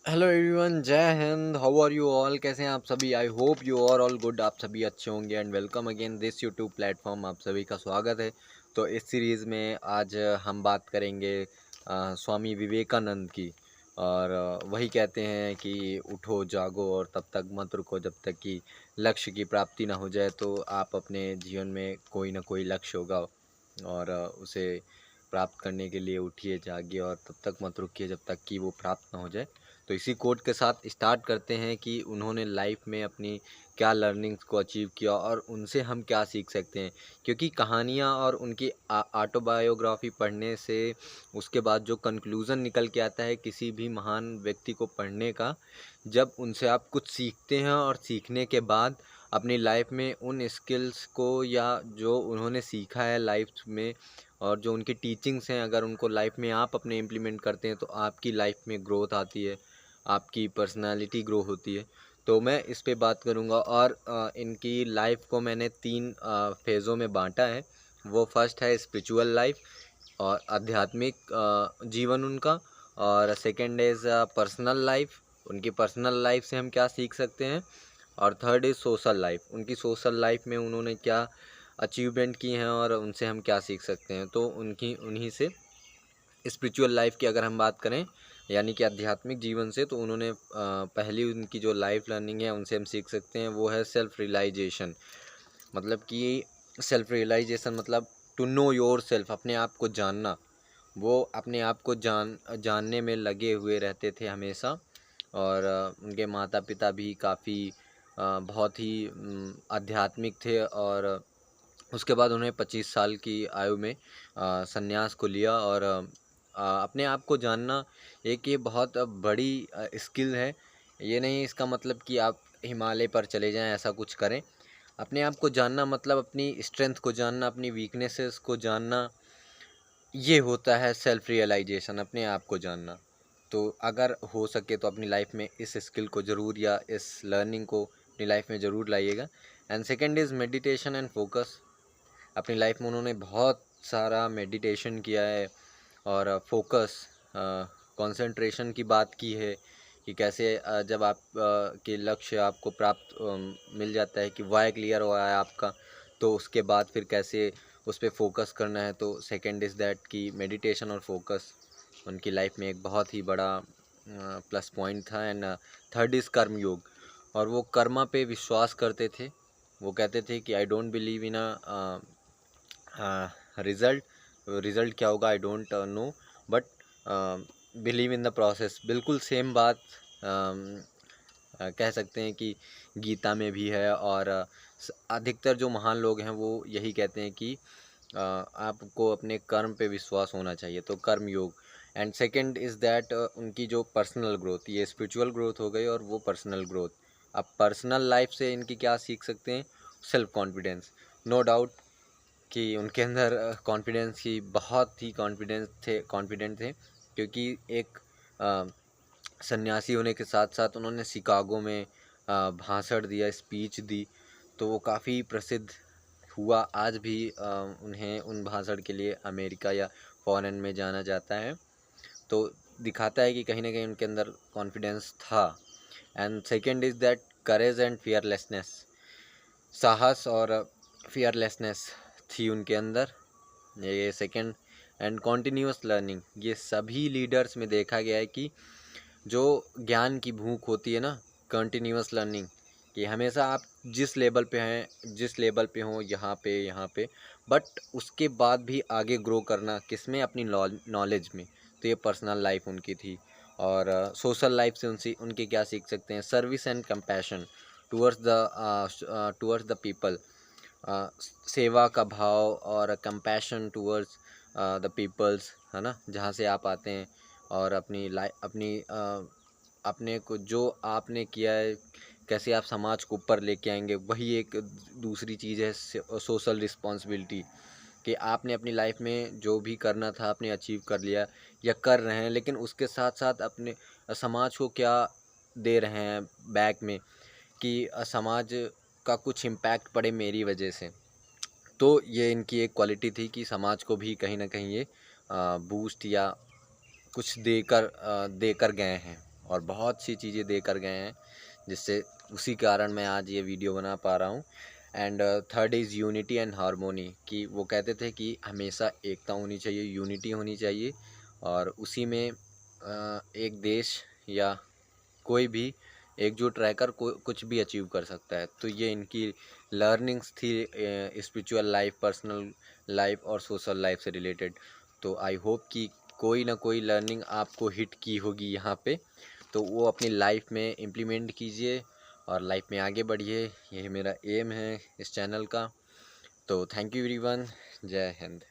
Hello everyone, जय हिंद। How are you all? कैसे हैं आप सभी? I hope you are all good. आप सभी अच्छे होंगे and welcome again this YouTube platform. आप सभी का स्वागत है। तो इस सीरीज़ में आज हम बात करेंगे स्वामी विवेकानंद की। और वही कहते हैं कि उठो जागो और तब तक मत रुको जब तक कि लक्ष्य की प्राप्ति ना हो जाए। तो आप अपने जीवन में कोई ना कोई लक्ष्य होगा और उसे प्राप्त करने के लिए उठिए जागिए और तब तक मत रुकिए जब तक कि वो प्राप्त ना हो जाए। तो इसी कोट के साथ स्टार्ट करते हैं कि उन्होंने लाइफ में अपनी क्या लर्निंग्स को अचीव किया और उनसे हम क्या सीख सकते हैं। क्योंकि कहानियाँ और उनकी ऑटोबायोग्राफी पढ़ने से उसके बाद जो कंक्लूज़न निकल के आता है किसी भी महान व्यक्ति को पढ़ने का, जब उनसे आप कुछ सीखते हैं और सीखने के बाद अपनी लाइफ में उन स्किल्स को या जो उन्होंने सीखा है लाइफ में और जो उनकी टीचिंग्स हैं, अगर उनको लाइफ में आप अपने इम्प्लीमेंट करते हैं तो आपकी लाइफ में ग्रोथ आती है, आपकी पर्सनालिटी ग्रो होती है। तो मैं इस पे बात करूँगा और इनकी लाइफ को मैंने 3 फेज़ों में बाँटा है। वो फर्स्ट है स्पिरिचुअल लाइफ और आध्यात्मिक जीवन उनका। और सेकंड इज़ पर्सनल लाइफ, उनकी पर्सनल लाइफ से हम क्या सीख सकते हैं। और थर्ड इज़ सोशल लाइफ, उनकी सोशल लाइफ में उन्होंने क्या अचीवमेंट की हैं और उनसे हम क्या सीख सकते हैं। तो उनकी उन्हीं से स्पिरिचुअल लाइफ की अगर हम बात करें यानी कि आध्यात्मिक जीवन से, तो उन्होंने पहली उनकी जो लाइफ लर्निंग है उनसे हम सीख सकते हैं वो है सेल्फ रियलाइजेशन। मतलब कि सेल्फ रियलाइजेशन मतलब टू नो योर सेल्फ, अपने आप को जानना। वो अपने आप को जानने में लगे हुए रहते थे हमेशा। और उनके माता पिता भी काफ़ी बहुत ही आध्यात्मिक थे। और उसके बाद उन्होंने 25 साल की आयु में संन्यास को लिया। और अपने आप को जानना एक ये बहुत बड़ी स्किल है। ये नहीं इसका मतलब कि आप हिमालय पर चले जाएं, ऐसा कुछ करें। अपने आप को जानना मतलब अपनी स्ट्रेंथ को जानना, अपनी वीकनेसेस को जानना, ये होता है सेल्फ रियलाइजेशन, अपने आप को जानना। तो अगर हो सके तो अपनी लाइफ में इस स्किल को ज़रूर या इस लर्निंग को अपनी लाइफ में ज़रूर लाइएगा। And second is meditation and focus. अपनी लाइफ में उन्होंने बहुत सारा मेडिटेशन किया है और फोकस कंसंट्रेशन की बात की है कि कैसे जब आप के लक्ष्य आपको प्राप्त मिल जाता है कि वाई क्लियर हुआ है आपका, तो उसके बाद फिर कैसे उस पर फोकस करना है। तो सेकंड इज़ दैट कि मेडिटेशन और फोकस उनकी लाइफ में एक बहुत ही बड़ा प्लस पॉइंट था। एंड थर्ड इज़ कर्म योग। और वो कर्मा पे विश्वास करते थे। वो कहते थे कि I don't believe in a result, result क्या होगा I don't know, but believe in the process. बिल्कुल सेम बात कह सकते हैं कि गीता में भी है। और अधिकतर जो महान लोग हैं वो यही कहते हैं कि आपको अपने कर्म पे विश्वास होना चाहिए। तो कर्म योग। एंड सेकंड इज़ दैट उनकी जो पर्सनल ग्रोथ, ये स्पिरिचुअल ग्रोथ हो गई और वो पर्सनल ग्रोथ। अब पर्सनल लाइफ से इनकी क्या सीख सकते हैं? Self confidence. नो डाउट कि उनके अंदर कॉन्फिडेंस की बहुत ही कॉन्फिडेंट थे। क्योंकि एक सन्यासी होने के साथ साथ उन्होंने शिकागो में भाषण दिया, स्पीच दी। तो वो काफ़ी प्रसिद्ध हुआ। आज भी उन्हें उन भाषण के लिए अमेरिका या फॉरेन में जाना जाता है। तो दिखाता है कि कहीं ना कहीं उनके अंदर कॉन्फिडेंस था। And second is that courage and fearlessness. साहस और फियरलेसनेस थी उनके अंदर, ये सेकंड। एंड कॉन्टिन्यूस लर्निंग, ये सभी लीडर्स में देखा गया है कि जो ज्ञान की भूख होती है ना, कंटिन्यूस लर्निंग, कि हमेशा आप जिस लेवल पे हैं, जिस लेवल पे हो, यहाँ पे बट उसके बाद भी आगे ग्रो करना, किस में? अपनी नॉलेज में। तो ये पर्सनल लाइफ उनकी थी। और सोशल लाइफ से उनकी क्या सीख सकते हैं? Service and compassion towards the people. सेवा का भाव और कंपैशन टूवर्ड्स द पीपल्स, है ना, जहाँ से आप आते हैं। और अपने को जो आपने किया है कैसे आप समाज को ऊपर लेके आएंगे, वही एक दूसरी चीज़ है सोशल रिस्पॉन्सिबिलिटी। कि आपने अपनी लाइफ में जो भी करना था आपने अचीव कर लिया या कर रहे हैं, लेकिन उसके साथ साथ अपने समाज को क्या दे रहे हैं बैक में, कि समाज का कुछ इम्पैक्ट पड़े मेरी वजह से। तो ये इनकी एक क्वालिटी थी कि समाज को भी कहीं ना कहीं ये बूस्ट या कुछ देकर गए हैं। और बहुत सी चीज़ें दे कर गए हैं, जिससे उसी कारण मैं आज ये वीडियो बना पा रहा हूँ। And third is unity and harmony, कि वो कहते थे कि हमेशा एकता होनी चाहिए, यूनिटी होनी चाहिए, और उसी में एक देश या कोई भी एकजुट रहकर कुछ भी अचीव कर सकता है। तो ये इनकी लर्निंग्स थी स्पिरिचुअल लाइफ, पर्सनल लाइफ और सोशल लाइफ से रिलेटेड। तो आई होप कि कोई ना कोई लर्निंग आपको हिट की होगी यहाँ पे, तो वो अपनी लाइफ में इम्प्लीमेंट कीजिए और लाइफ में आगे बढ़िए। यही मेरा एम है इस चैनल का। तो थैंक यू एवरीवन। जय हिंद।